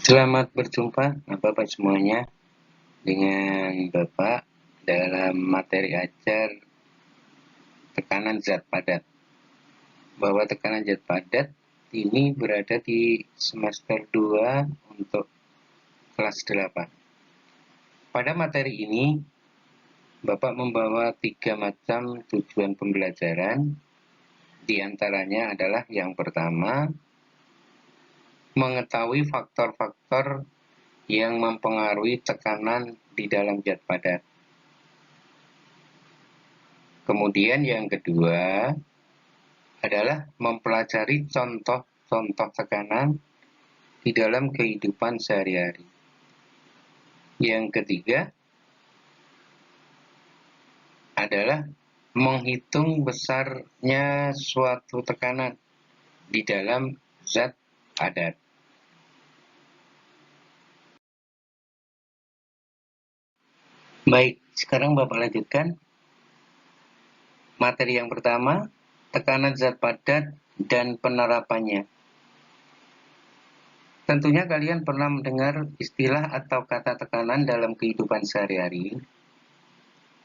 Selamat berjumpa Bapak semuanya dengan Bapak dalam materi ajar tekanan zat padat. Bahwa tekanan zat padat ini berada di semester 2 untuk kelas 8. Pada materi ini Bapak membawa 3 macam tujuan pembelajaran. Di antaranya adalah yang pertama, mengetahui faktor-faktor yang mempengaruhi tekanan di dalam zat padat. Kemudian yang kedua adalah mempelajari contoh-contoh tekanan di dalam kehidupan sehari-hari. Yang ketiga adalah menghitung besarnya suatu tekanan di dalam zat padat. Baik, sekarang Bapak lanjutkan. Materi yang pertama, tekanan zat padat dan penerapannya. Tentunya kalian pernah mendengar istilah atau kata tekanan dalam kehidupan sehari-hari.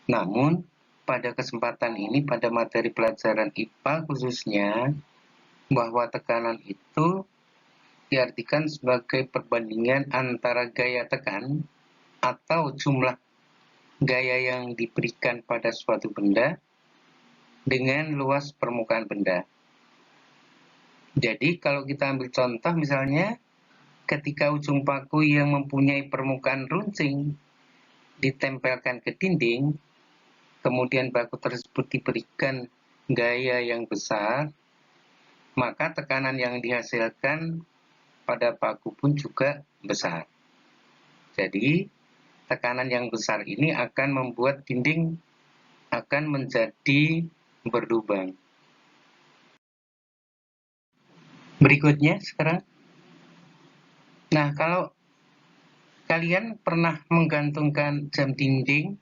Namun, pada kesempatan ini, pada materi pelajaran IPA khususnya, bahwa tekanan itu diartikan sebagai perbandingan antara gaya tekan atau jumlah gaya yang diberikan pada suatu benda dengan luas permukaan benda. Jadi, kalau kita ambil contoh misalnya, ketika ujung paku yang mempunyai permukaan runcing ditempelkan ke dinding, kemudian paku tersebut diberikan gaya yang besar, maka tekanan yang dihasilkan pada paku pun juga besar. Jadi, tekanan yang besar ini akan membuat dinding akan menjadi berlubang. Berikutnya sekarang. Nah, kalau kalian pernah menggantungkan jam dinding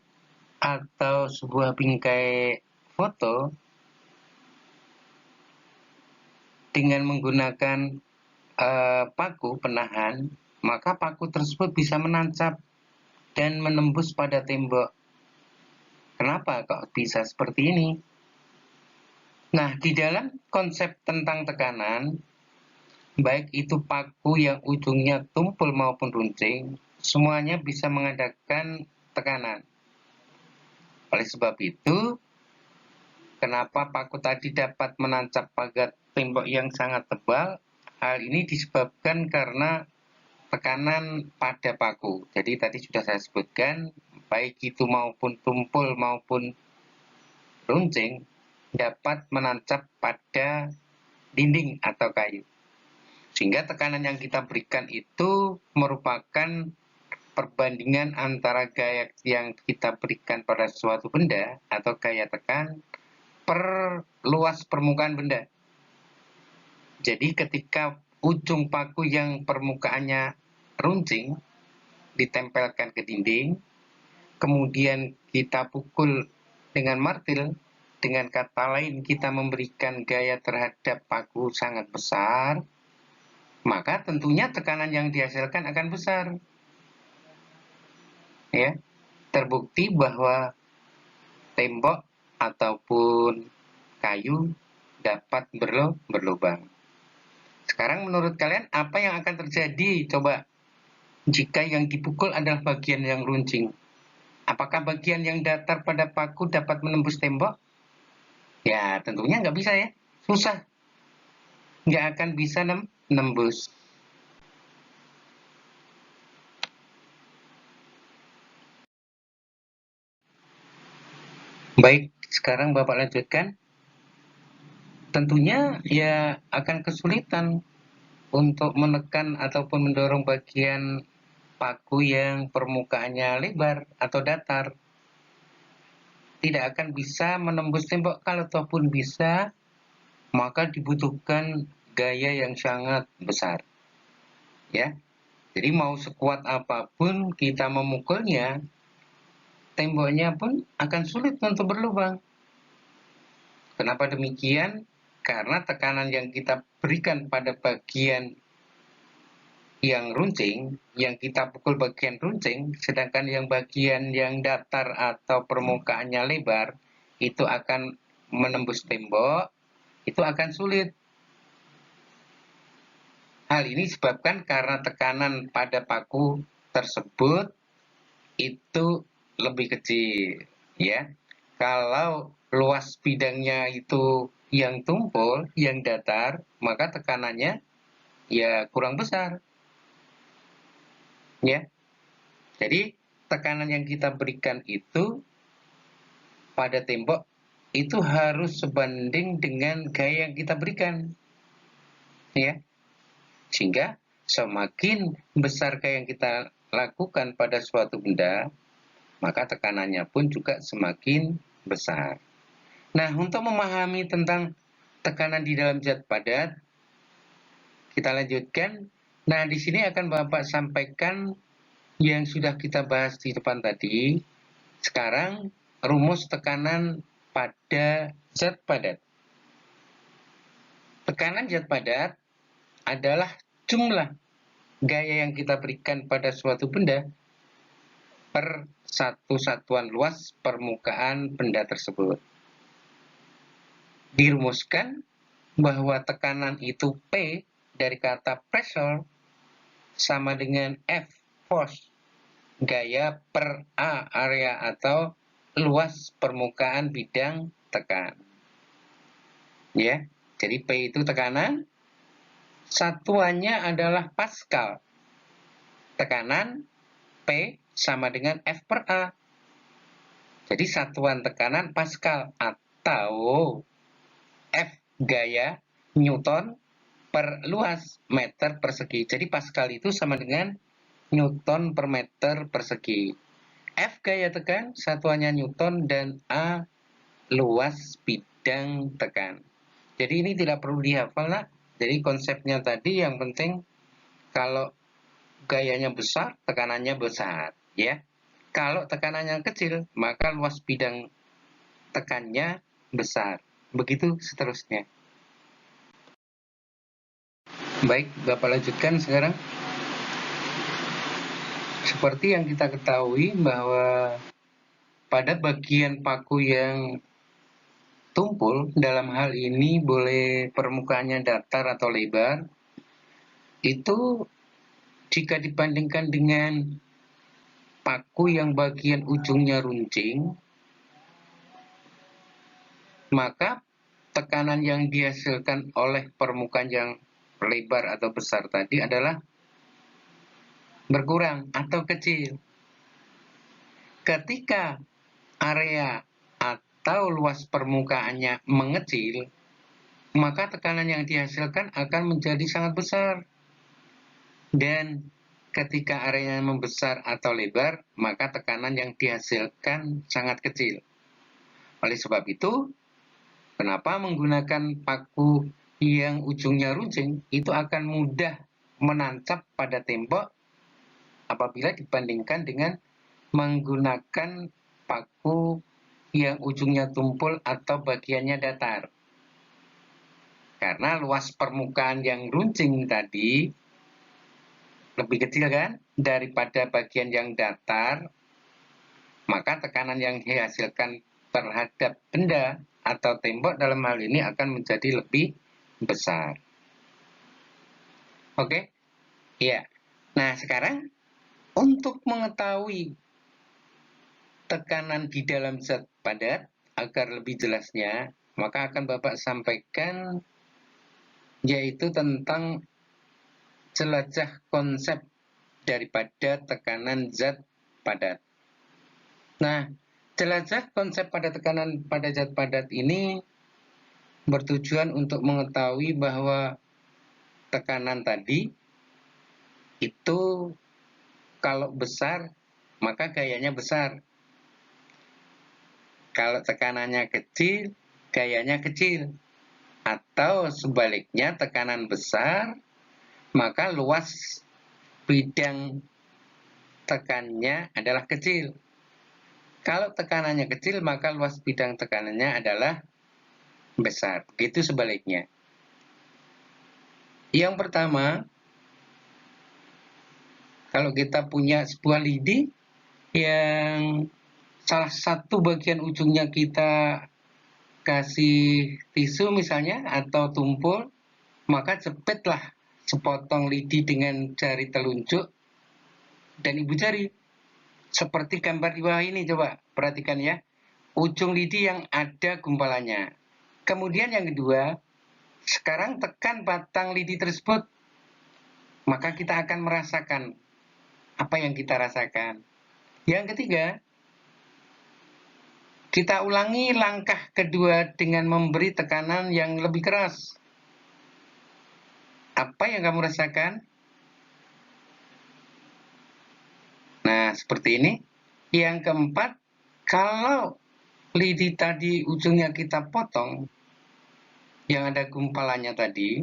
atau sebuah bingkai foto dengan menggunakan paku penahan, maka paku tersebut bisa menancap dan menembus pada tembok. Kenapa kok bisa seperti ini? Nah, di dalam konsep tentang tekanan, baik itu paku yang ujungnya tumpul maupun runcing, semuanya bisa mengadakan tekanan. Oleh sebab itu, kenapa paku tadi dapat menancap pada tembok yang sangat tebal? Hal ini disebabkan karena tekanan pada paku. Jadi tadi sudah saya sebutkan, baik itu maupun tumpul maupun runcing dapat menancap pada dinding atau kayu. Sehingga tekanan yang kita berikan itu merupakan perbandingan antara gaya yang kita berikan pada suatu benda atau gaya tekan per luas permukaan benda. Jadi ketika ujung paku yang permukaannya runcing ditempelkan ke dinding, kemudian kita pukul dengan martil, dengan kata lain kita memberikan gaya terhadap paku sangat besar, maka tentunya tekanan yang dihasilkan akan besar. Ya, terbukti bahwa tembok ataupun kayu dapat berlubang. Sekarang menurut kalian apa yang akan terjadi coba jika yang dipukul adalah bagian yang runcing? Apakah bagian yang datar pada paku dapat menembus tembok? Ya, tentunya nggak bisa ya. Susah. Nggak akan bisa nembus. Baik, sekarang Bapak lanjutkan. Tentunya ya akan kesulitan untuk menekan ataupun mendorong bagian paku yang permukaannya lebar atau datar. Tidak akan bisa menembus tembok. Kalau toh pun bisa, maka dibutuhkan gaya yang sangat besar. Ya, jadi mau sekuat apapun kita memukulnya, temboknya pun akan sulit untuk berlubang. Kenapa demikian? Karena tekanan yang kita berikan pada bagian yang runcing, yang kita pukul bagian runcing, sedangkan yang bagian yang datar atau permukaannya lebar, itu akan menembus tembok, itu akan sulit. Hal ini disebabkan karena tekanan pada paku tersebut itu lebih kecil, ya. Kalau luas bidangnya itu yang tumpul, yang datar, maka tekanannya ya kurang besar, ya. Jadi tekanan yang kita berikan itu pada tembok itu harus sebanding dengan gaya yang kita berikan, ya. Sehingga semakin besar gaya yang kita lakukan pada suatu benda, maka tekanannya pun juga semakin besar. Nah, untuk memahami tentang tekanan di dalam zat padat, kita lanjutkan. Nah, di sini akan Bapak sampaikan yang sudah kita bahas di depan tadi. Sekarang rumus tekanan pada zat padat. Tekanan zat padat adalah jumlah gaya yang kita berikan pada suatu benda per satu satuan luas permukaan benda tersebut. Dirumuskan bahwa tekanan itu P dari kata pressure sama dengan F, force, gaya per A, area atau luas permukaan bidang tekan. Ya, jadi P itu tekanan, satuannya adalah Pascal. Tekanan P sama dengan F per A. Jadi satuan tekanan Pascal atau F gaya Newton per luas meter persegi. Jadi Pascal itu sama dengan Newton per meter persegi. F gaya tekan, satuannya Newton, dan A luas bidang tekan. Jadi ini tidak perlu dihafal, nak. Jadi konsepnya tadi yang penting kalau gayanya besar, tekanannya besar, ya. Kalau tekanannya kecil, maka luas bidang tekannya besar. Begitu seterusnya. Baik, Bapak lanjutkan sekarang. Seperti yang kita ketahui bahwa pada bagian paku yang tumpul, dalam hal ini boleh permukaannya datar atau lebar, itu jika dibandingkan dengan paku yang bagian ujungnya runcing, maka tekanan yang dihasilkan oleh permukaan yang lebar atau besar tadi adalah berkurang atau kecil. Ketika area atau luas permukaannya mengecil, maka tekanan yang dihasilkan akan menjadi sangat besar. Dan ketika areanya membesar atau lebar, maka tekanan yang dihasilkan sangat kecil. Oleh sebab itu, kenapa menggunakan paku yang ujungnya runcing itu akan mudah menancap pada tembok apabila dibandingkan dengan menggunakan paku yang ujungnya tumpul atau bagiannya datar. Karena luas permukaan yang runcing tadi lebih kecil kan daripada bagian yang datar, maka tekanan yang dihasilkan terhadap benda atau tembok dalam hal ini akan menjadi lebih besar. Oke? Ya. Nah, sekarang untuk mengetahui tekanan di dalam zat padat agar lebih jelasnya, maka akan Bapak sampaikan yaitu tentang jelajah konsep daripada tekanan zat padat. Nah, jelajah konsep pada tekanan pada zat padat ini bertujuan untuk mengetahui bahwa tekanan tadi itu kalau besar, maka gayanya besar. Kalau tekanannya kecil, gayanya kecil. Atau sebaliknya, tekanan besar, maka luas bidang tekannya adalah kecil. Kalau tekanannya kecil, maka luas bidang tekanannya adalah besar. Begitu sebaliknya. Yang pertama, Kalau kita punya sebuah lidi yang salah satu bagian ujungnya kita kasih tisu misalnya atau tumpul, maka jepitlah sepotong lidi dengan jari telunjuk dan ibu jari. Seperti gambar di bawah ini, coba perhatikan ya. Ujung lidi yang ada gumpalannya. Kemudian yang kedua, sekarang tekan batang lidi tersebut, maka kita akan merasakan apa yang kita rasakan. Yang ketiga, kita ulangi langkah kedua dengan memberi tekanan yang lebih keras. Apa yang kamu rasakan? Nah, seperti ini. Yang keempat, kalau lidi tadi ujungnya kita potong, yang ada gumpalannya tadi,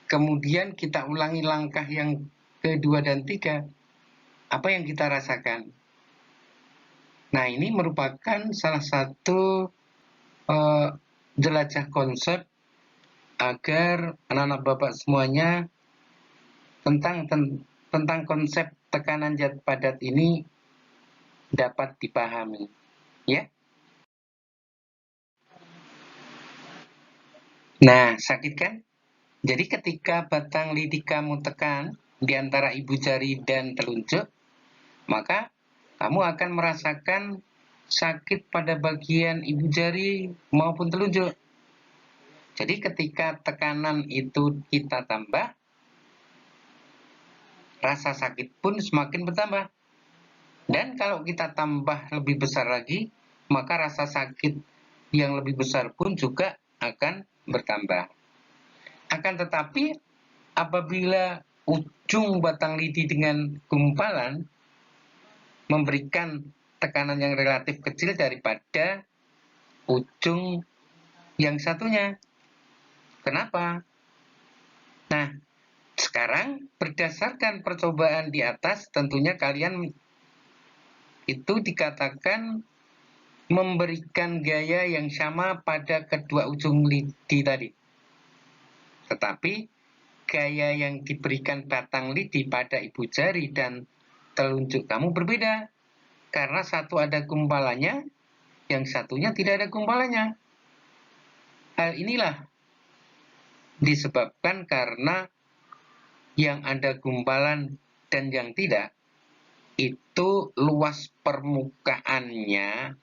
kemudian kita ulangi langkah yang kedua dan tiga, apa yang kita rasakan? Nah, ini merupakan salah satu jelajah konsep agar anak-anak Bapak semuanya tentang konsep tekanan zat padat ini dapat dipahami, ya. Nah, sakit kan? Jadi ketika batang lidi kamu tekan di antara ibu jari dan telunjuk, maka kamu akan merasakan sakit pada bagian ibu jari maupun telunjuk. Jadi ketika tekanan itu kita tambah, rasa sakit pun semakin bertambah. Dan kalau kita tambah lebih besar lagi, maka rasa sakit yang lebih besar pun juga akan bertambah. Akan tetapi, apabila ujung batang lidi dengan gumpalan memberikan tekanan yang relatif kecil daripada ujung yang satunya. Kenapa? Nah, sekarang berdasarkan percobaan di atas, tentunya kalian itu dikatakan memberikan gaya yang sama pada kedua ujung lidi tadi. Tetapi gaya yang diberikan batang lidi pada ibu jari dan telunjuk kamu berbeda. Karena satu ada gumpalannya, yang satunya tidak ada gumpalannya. Hal inilah disebabkan karena yang ada gumpalan dan yang tidak, itu luas permukaannya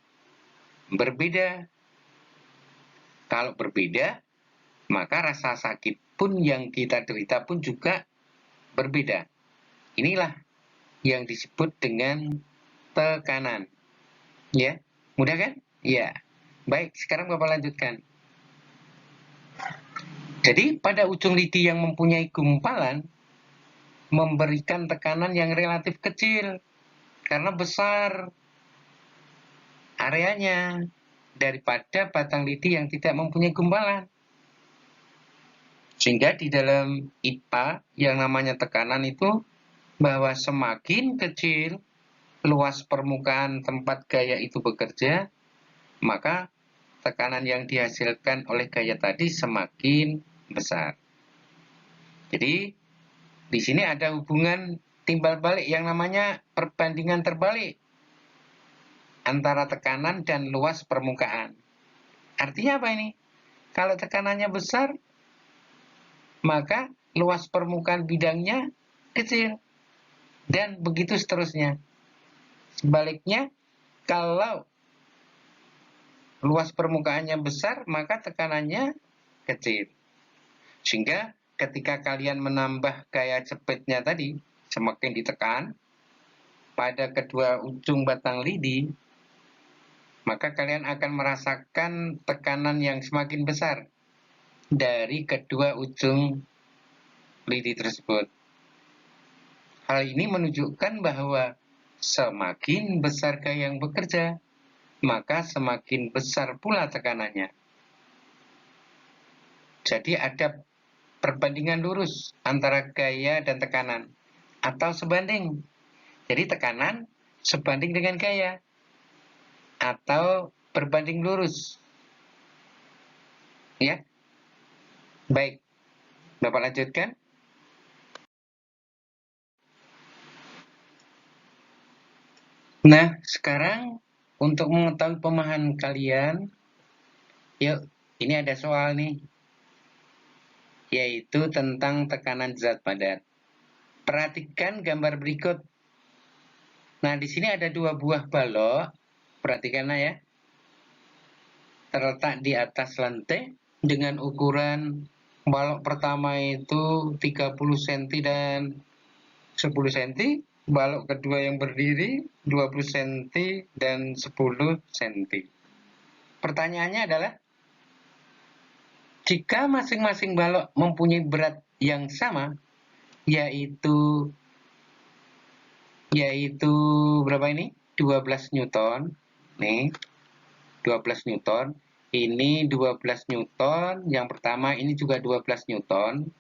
berbeda. Kalau berbeda, maka rasa sakit pun yang kita derita pun juga berbeda. Inilah yang disebut dengan tekanan. Ya, mudah kan? Ya. Baik, sekarang Bapak lanjutkan. Jadi pada ujung lidi yang mempunyai gumpalan memberikan tekanan yang relatif kecil karena besar areanya daripada batang lidi yang tidak mempunyai gumpalan. Sehingga di dalam IPA yang namanya tekanan itu bahwa semakin kecil luas permukaan tempat gaya itu bekerja, maka tekanan yang dihasilkan oleh gaya tadi semakin besar. Jadi di sini ada hubungan timbal balik yang namanya perbandingan terbalik antara tekanan dan luas permukaan. Artinya apa ini? Kalau tekanannya besar, maka luas permukaan bidangnya kecil. Dan begitu seterusnya. Sebaliknya, kalau luas permukaannya besar, maka tekanannya kecil. Sehingga ketika kalian menambah gaya jepitnya tadi, semakin ditekan pada kedua ujung batang lidi, maka kalian akan merasakan tekanan yang semakin besar dari kedua ujung lidi tersebut. Hal ini menunjukkan bahwa semakin besar gaya yang bekerja, maka semakin besar pula tekanannya. Jadi ada perbandingan lurus antara gaya dan tekanan, atau sebanding. Jadi tekanan sebanding dengan gaya, atau berbanding lurus. Ya, baik. Bapak lanjutkan. Nah, sekarang untuk mengetahui pemahaman kalian, yuk, ini ada soal nih, yaitu tentang tekanan zat padat. Perhatikan gambar berikut. Nah, di sini ada dua buah balok, perhatikanlah ya, terletak di atas lantai dengan ukuran balok pertama itu 30 cm dan 10 cm, balok kedua yang berdiri 20 cm dan 10 cm. Pertanyaannya adalah, jika masing-masing balok mempunyai berat yang sama, yaitu berapa ini? 12 Newton. Nih, 12 Newton. Ini 12 Newton, yang pertama ini juga 12 Newton.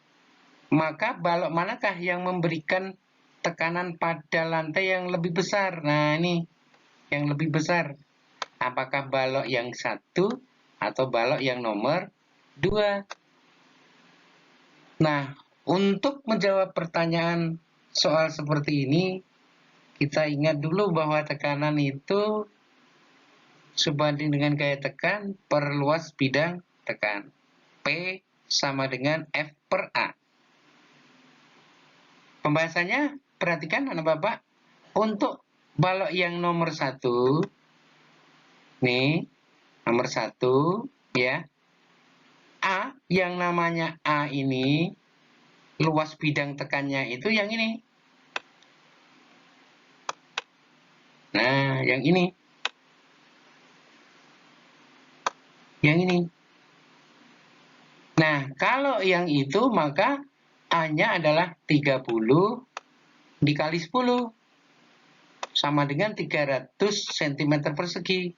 Maka balok manakah yang memberikan tekanan pada lantai yang lebih besar? Nah, ini yang lebih besar. Apakah balok yang satu atau balok yang nomor 2? Nah, untuk menjawab pertanyaan soal seperti ini, kita ingat dulu bahwa tekanan itu sebanding dengan gaya tekan per luas bidang tekan. P sama dengan F per A. Pembahasannya, perhatikan anak bapak, untuk balok yang nomor 1, nih, nomor 1, ya, A, yang namanya A ini, luas bidang tekannya itu yang ini. Nah, yang ini. Yang ini. Nah, kalau yang itu maka A-nya adalah 30 dikali 10. Sama dengan 300 cm persegi.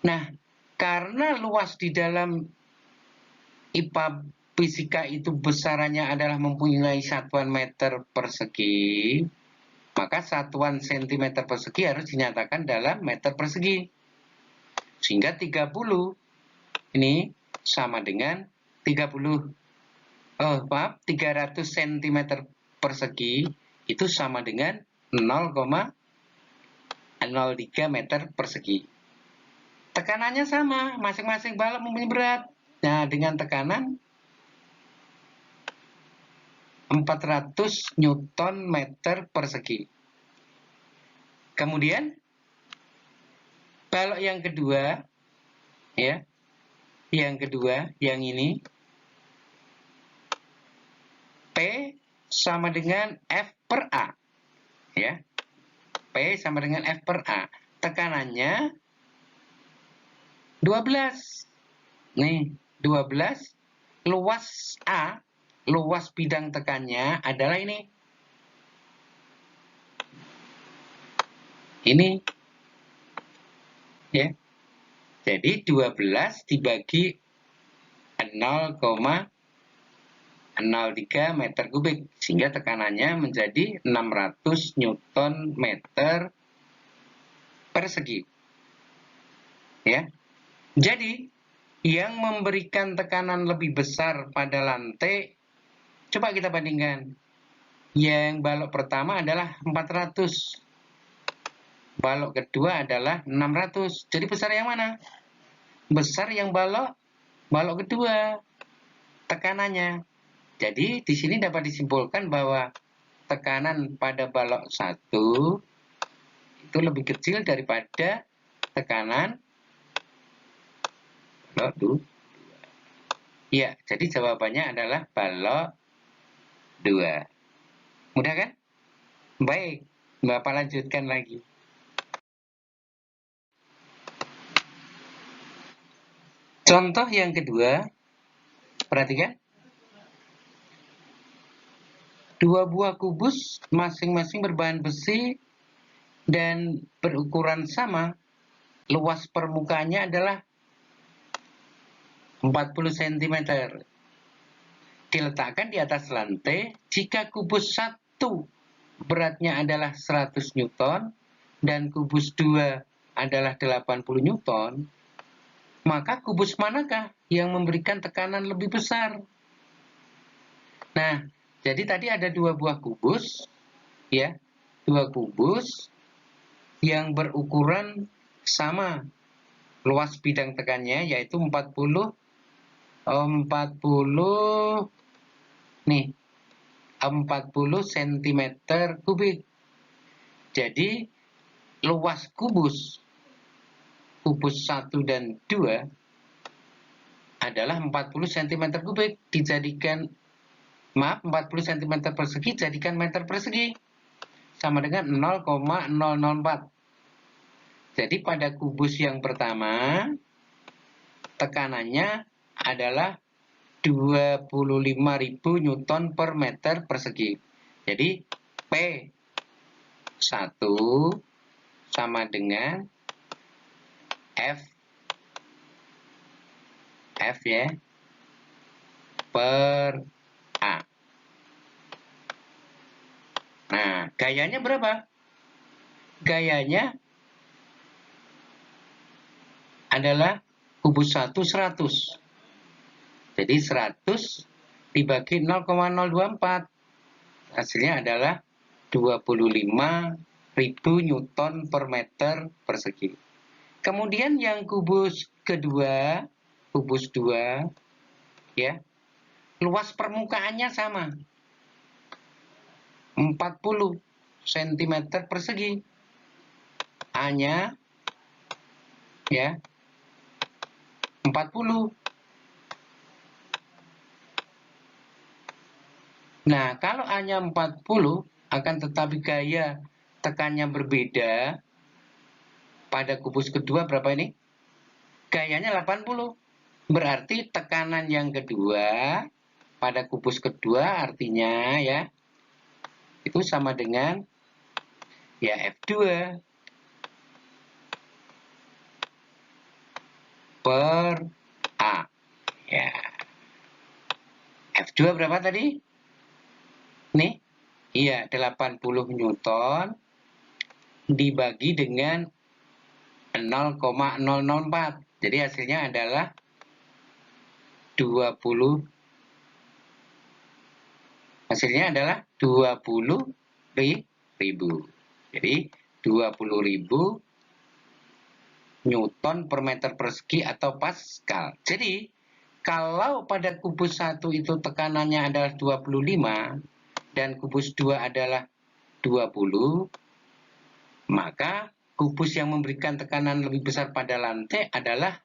Nah, karena luas di dalam IPA fisika itu besarannya adalah mempunyai satuan meter persegi, maka satuan cm persegi harus dinyatakan dalam meter persegi. Sehingga 30 ini sama dengan 300 cm persegi itu sama dengan 0,03 meter persegi. Tekanannya sama, masing-masing balok mempunyai berat. Nah, dengan tekanan 400 Newton meter persegi. Kemudian balok yang kedua, ya, yang kedua, yang ini, P sama dengan F per A, ya, P sama dengan F per A. Tekanannya 12. Nih, 12. Luas A, luas bidang tekannya adalah ini. Ini. Ya. Jadi 12 dibagi 0,03 meter kubik. Sehingga tekanannya menjadi 600 Newton meter persegi. Ya. Jadi, yang memberikan tekanan lebih besar pada lantai, coba kita bandingkan. Yang balok pertama adalah 400. Balok kedua adalah 600. Jadi besar yang mana? Besar yang balok kedua tekanannya. Jadi di sini dapat disimpulkan bahwa tekanan pada balok 1 itu lebih kecil daripada tekanan balok 2. Ya, jadi jawabannya adalah balok 2. Mudah kan? Baik, Bapak lanjutkan lagi. Contoh yang kedua, perhatikan. Dua buah kubus masing-masing berbahan besi dan berukuran sama. Luas permukaannya adalah 40 cm. Diletakkan di atas lantai. Jika kubus 1 beratnya adalah 100 Newton dan kubus 2 adalah 80 Newton, maka kubus manakah yang memberikan tekanan lebih besar? Nah, jadi tadi ada dua buah kubus, ya, dua kubus yang berukuran sama luas bidang tekannya, yaitu 40 cm kubik. Jadi luas kubus 1 dan 2 adalah 40 cm kubik. 40 cm persegi jadikan meter persegi, sama dengan 0,004. Jadi pada kubus yang pertama tekanannya adalah 25.000 Newton per meter persegi. Jadi P1 sama dengan F ya, per A. Nah, gayanya berapa? Gayanya adalah kubus 1 100. Jadi 100 dibagi 0,024. Hasilnya adalah 25.000 Newton per meter persegi. Kemudian yang kubus kedua, kubus 2 ya. Luas permukaannya sama. 40 cm persegi. A-nya ya 40. Nah, kalau A-nya 40, akan tetapi gaya tekannya berbeda, pada kubus kedua berapa ini? Gayanya 80. Berarti tekanan yang kedua pada kubus kedua artinya ya itu sama dengan ya F2 per A. Ya. F2 berapa tadi? Nih. Iya, 80 Newton dibagi dengan 0,004. Jadi hasilnya adalah 20. Hasilnya adalah 20.000. Jadi 20.000 Newton per meter persegi atau Pascal. Jadi kalau pada kubus 1 itu tekanannya adalah 25 dan kubus 2 adalah 20, maka kubus yang memberikan tekanan lebih besar pada lantai adalah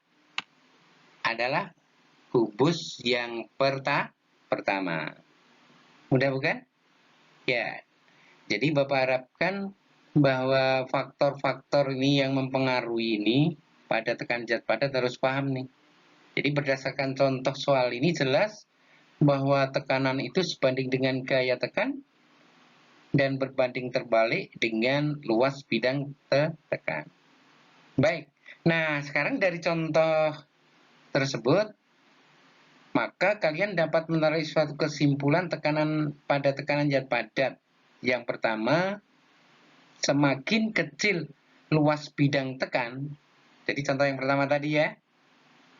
kubus yang pertama. Mudah bukan? Ya. Jadi Bapak harapkan bahwa faktor-faktor ini yang mempengaruhi ini pada tekanan zat padat harus paham nih. Jadi berdasarkan contoh soal ini jelas bahwa tekanan itu sebanding dengan gaya tekan dan berbanding terbalik dengan luas bidang tekan. Baik, nah sekarang dari contoh tersebut, maka kalian dapat menarik suatu kesimpulan tekanan pada tekanan zat padat. Yang pertama, semakin kecil luas bidang tekan, jadi contoh yang pertama tadi ya,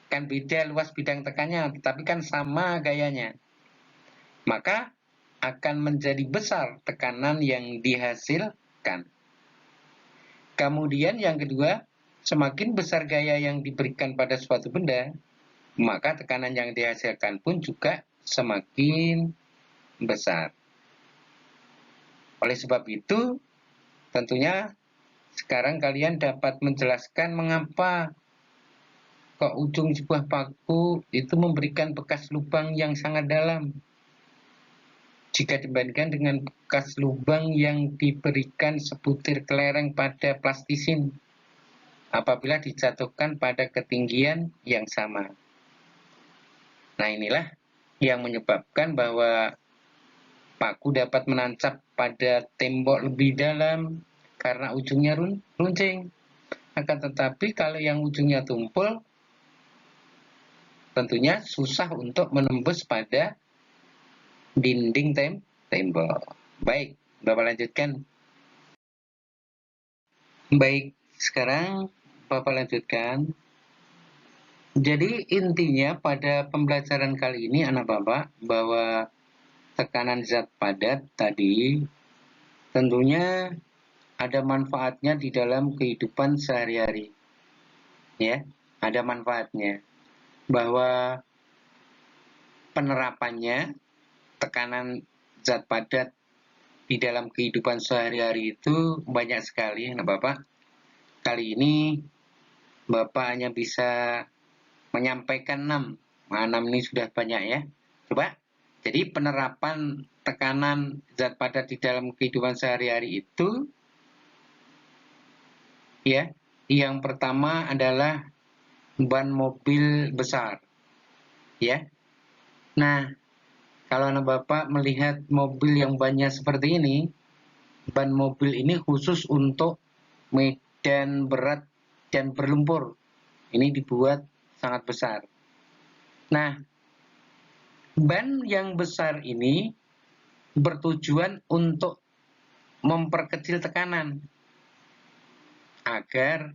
kan beda luas bidang tekannya, tetapi kan sama gayanya, maka akan menjadi besar tekanan yang dihasilkan. Kemudian yang kedua, semakin besar gaya yang diberikan pada suatu benda, maka tekanan yang dihasilkan pun juga semakin besar. Oleh sebab itu, tentunya sekarang kalian dapat menjelaskan mengapa ke ujung sebuah paku itu memberikan bekas lubang yang sangat dalam jika dibandingkan dengan bekas lubang yang diberikan sebutir kelereng pada plastisin apabila dijatuhkan pada ketinggian yang sama. Nah, inilah yang menyebabkan bahwa paku dapat menancap pada tembok lebih dalam karena ujungnya runcing. Akan tetapi kalau yang ujungnya tumpul, tentunya susah untuk menembus pada dinding tembok. Baik, Bapak lanjutkan. Baik, sekarang Bapak lanjutkan. Jadi intinya pada pembelajaran kali ini anak Bapak bahwa tekanan zat padat tadi tentunya ada manfaatnya di dalam kehidupan sehari-hari. Ya, ada manfaatnya. Bahwa penerapannya, tekanan zat padat di dalam kehidupan sehari-hari itu banyak sekali, nah Bapak. Kali ini Bapak hanya bisa menyampaikan 6. Nah, 6 ini sudah banyak ya. Coba. Jadi penerapan tekanan zat padat di dalam kehidupan sehari-hari itu ya, yang pertama adalah ban mobil besar. Ya. Nah, kalau anak Bapak melihat mobil yang banyak seperti ini, ban mobil ini khusus untuk medan berat dan berlumpur. Ini dibuat sangat besar. Nah, ban yang besar ini bertujuan untuk memperkecil tekanan agar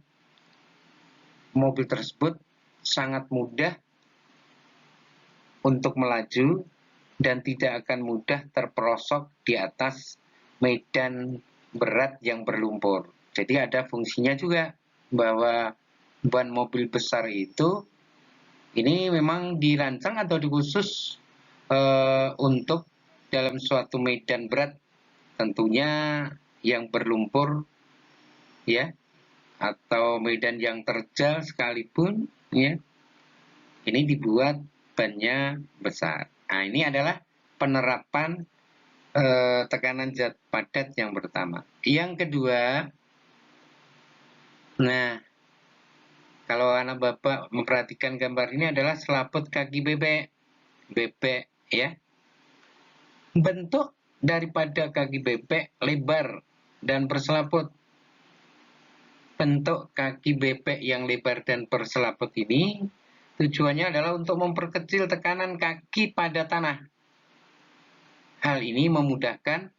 mobil tersebut sangat mudah untuk melaju dan tidak akan mudah terperosok di atas medan berat yang berlumpur. Jadi ada fungsinya juga bahwa ban mobil besar itu ini memang dirancang atau dikhusus untuk dalam suatu medan berat, tentunya yang berlumpur ya, atau medan yang terjal sekalipun ya, ini dibuat bannya besar. Nah, ini adalah penerapan tekanan zat padat yang pertama. Yang kedua, nah kalau anak Bapak memperhatikan gambar ini adalah selaput kaki bebek. Bebek ya. Bentuk daripada kaki bebek lebar dan berselaput. Bentuk kaki bebek yang lebar dan berselaput ini tujuannya adalah untuk memperkecil tekanan kaki pada tanah. Hal ini memudahkan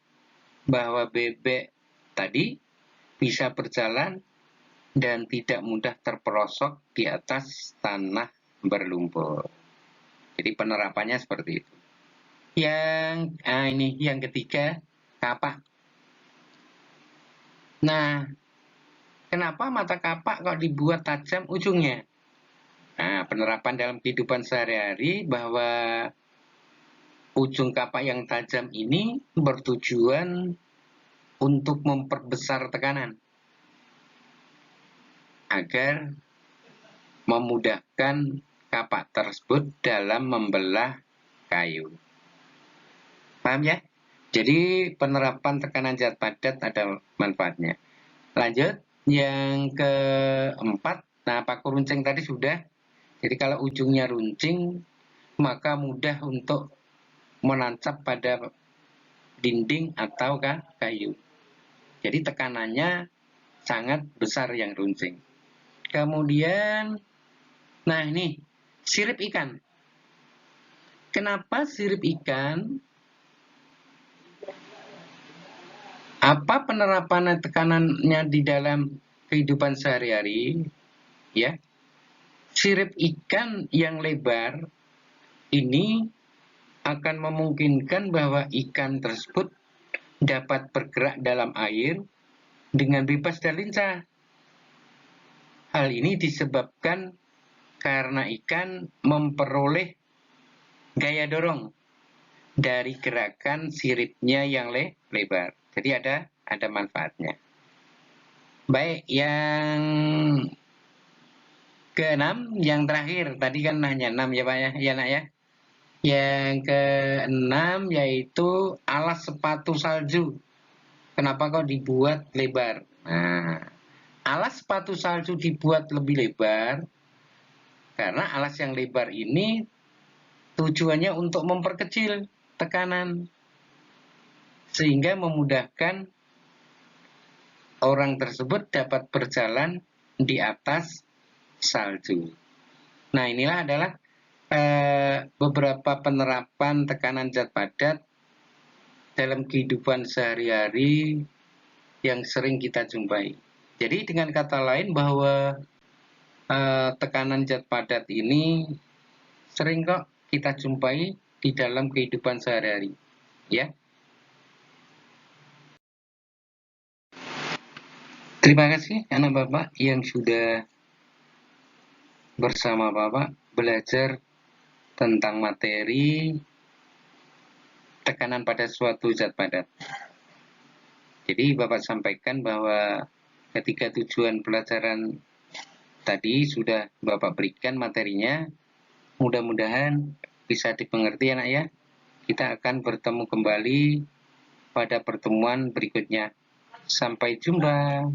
bahwa bebek tadi bisa berjalan dan tidak mudah terperosok di atas tanah berlumpur. Jadi penerapannya seperti itu. Ini yang ketiga, kapak. Nah, kenapa mata kapak kok dibuat tajam ujungnya? Nah, penerapan dalam kehidupan sehari-hari bahwa ujung kapak yang tajam ini bertujuan untuk memperbesar tekanan agar memudahkan kapak tersebut dalam membelah kayu. Paham ya? Jadi penerapan tekanan zat padat ada manfaatnya. Lanjut, yang keempat, nah paku runcing tadi sudah. Jadi kalau ujungnya runcing, maka mudah untuk menancap pada dinding atau kayu. Jadi tekanannya sangat besar yang runcing. Kemudian, nah ini, sirip ikan. Kenapa sirip ikan? Apa penerapan tekanannya di dalam kehidupan sehari-hari? Ya, sirip ikan yang lebar ini akan memungkinkan bahwa ikan tersebut dapat bergerak dalam air dengan bebas dan lincah. Hal ini disebabkan karena ikan memperoleh gaya dorong dari gerakan siripnya yang lebar. Jadi ada manfaatnya. Baik, yang keenam, yang terakhir. Tadi kan hanya 6 ya Pak ya, ya Nak ya. Yang keenam yaitu alas sepatu salju. Kenapa kok dibuat lebar? Nah, alas sepatu salju dibuat lebih lebar karena alas yang lebar ini tujuannya untuk memperkecil tekanan sehingga memudahkan orang tersebut dapat berjalan di atas salju. Nah, inilah adalah beberapa penerapan tekanan zat padat dalam kehidupan sehari-hari yang sering kita jumpai. Jadi dengan kata lain bahwa tekanan zat padat ini sering kok kita jumpai di dalam kehidupan sehari-hari, ya. Terima kasih anak Bapak yang sudah bersama Bapak belajar tentang materi tekanan pada suatu zat padat. Jadi Bapak sampaikan bahwa ketika tujuan pelajaran tadi sudah Bapak berikan materinya, mudah-mudahan bisa dimengerti anak ya. Kita akan bertemu kembali pada pertemuan berikutnya. Sampai jumpa.